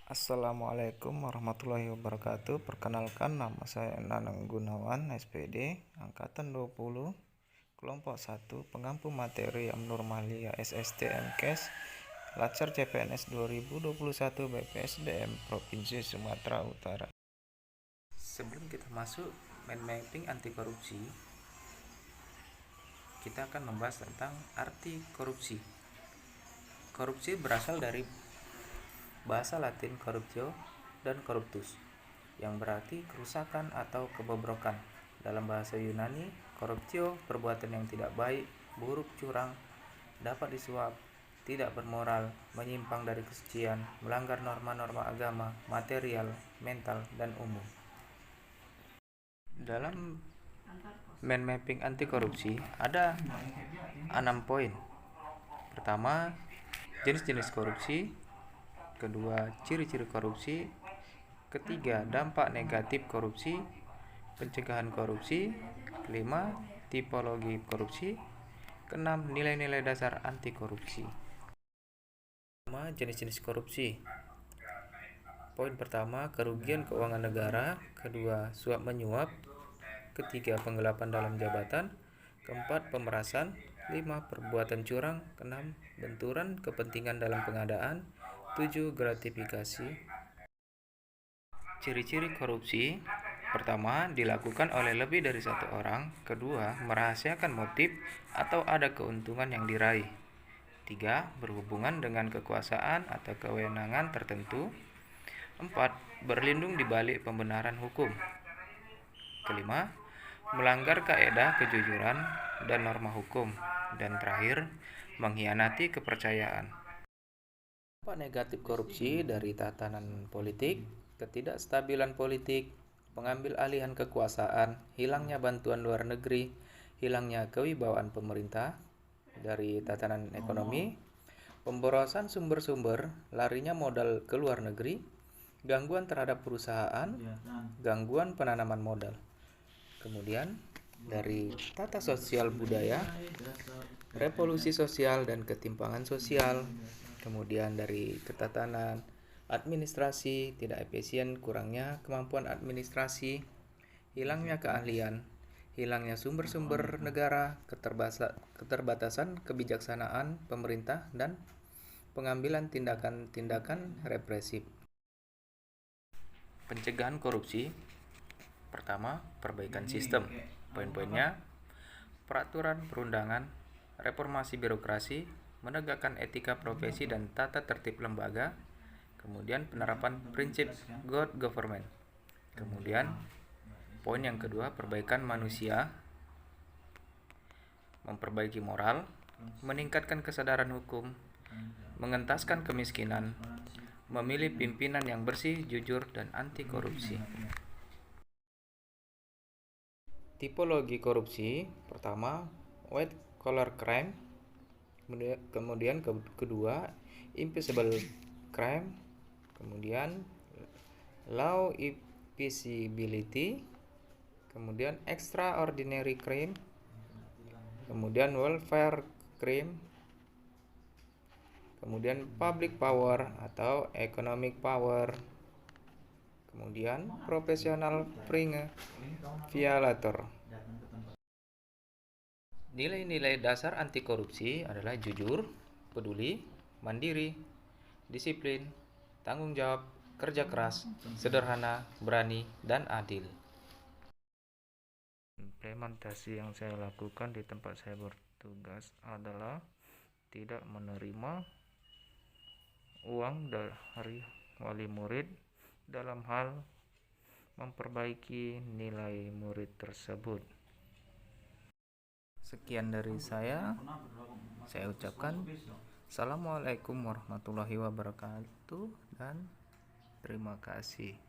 Assalamualaikum warahmatullahi wabarakatuh. Perkenalkan, nama saya Nanang Gunawan, SPD, Angkatan 20, Kelompok 1, Pengampu Materi Abnormalia SSTM Kes, Lacar CPNS 2021 BPSDM Provinsi Sumatera Utara. Sebelum kita masuk mind mapping anti korupsi, kita akan membahas tentang arti korupsi. Korupsi berasal dari bahasa Latin corruptio dan corruptus, yang berarti kerusakan atau kebobrokan. Dalam bahasa Yunani, corruptio perbuatan yang tidak baik, buruk, curang, dapat disuap, tidak bermoral, menyimpang dari kesucian, melanggar norma-norma agama, material, mental, dan umum. Dalam mind mapping anti korupsi ada 6 poin. Pertama, jenis-jenis korupsi. Kedua, ciri-ciri korupsi. Ketiga, dampak negatif korupsi, pencegahan korupsi. Kelima, tipologi korupsi. Keenam, nilai-nilai dasar anti korupsi. Pertama, jenis-jenis korupsi. Poin pertama, kerugian keuangan negara. Kedua, suap menyuap. Ketiga, penggelapan dalam jabatan. Keempat, pemerasan. 5, perbuatan curang. 6, benturan kepentingan dalam pengadaan. 7, gratifikasi. Ciri-ciri korupsi. Pertama, dilakukan oleh lebih dari satu orang. Kedua, merahasiakan motif atau ada keuntungan yang diraih. 3, berhubungan dengan kekuasaan atau kewenangan tertentu. 4, berlindung di balik pembenaran hukum. Kelima, melanggar kaedah kejujuran dan norma hukum. Dan terakhir, mengkhianati kepercayaan. Dampak negatif korupsi dari tatanan politik, ketidakstabilan politik, pengambil alihan kekuasaan, hilangnya bantuan luar negeri, hilangnya kewibawaan pemerintah. Dari tatanan ekonomi, pemborosan sumber-sumber, larinya modal ke luar negeri, gangguan terhadap perusahaan, gangguan penanaman modal. Kemudian dari tata sosial budaya, revolusi sosial dan ketimpangan sosial. Kemudian dari ketatanan administrasi, tidak efisien, kurangnya kemampuan administrasi, hilangnya keahlian, hilangnya sumber-sumber negara, keterbatasan kebijaksanaan pemerintah, dan pengambilan tindakan-tindakan represif. Pencegahan korupsi. Pertama, perbaikan sistem. Poin-poinnya: peraturan perundangan, reformasi birokrasi, menegakkan etika profesi dan tata tertib lembaga. Kemudian penerapan prinsip good government. Kemudian poin yang kedua, perbaikan manusia, memperbaiki moral, meningkatkan kesadaran hukum, mengentaskan kemiskinan, memilih pimpinan yang bersih, jujur, dan anti korupsi. Tipologi korupsi. Pertama, white collar crime. Kemudian kedua, invisible crime. Kemudian low visibility. Kemudian extraordinary crime. Kemudian welfare crime. Kemudian public power atau economic power. Kemudian professional violator. Nilai-nilai dasar anti korupsi adalah jujur, peduli, mandiri, disiplin, tanggung jawab, kerja keras, sederhana, berani, dan adil. Implementasi yang saya lakukan di tempat saya bertugas adalah tidak menerima uang dari wali murid dalam hal memperbaiki nilai murid tersebut. Sekian dari saya ucapkan Assalamualaikum warahmatullahi wabarakatuh dan terima kasih.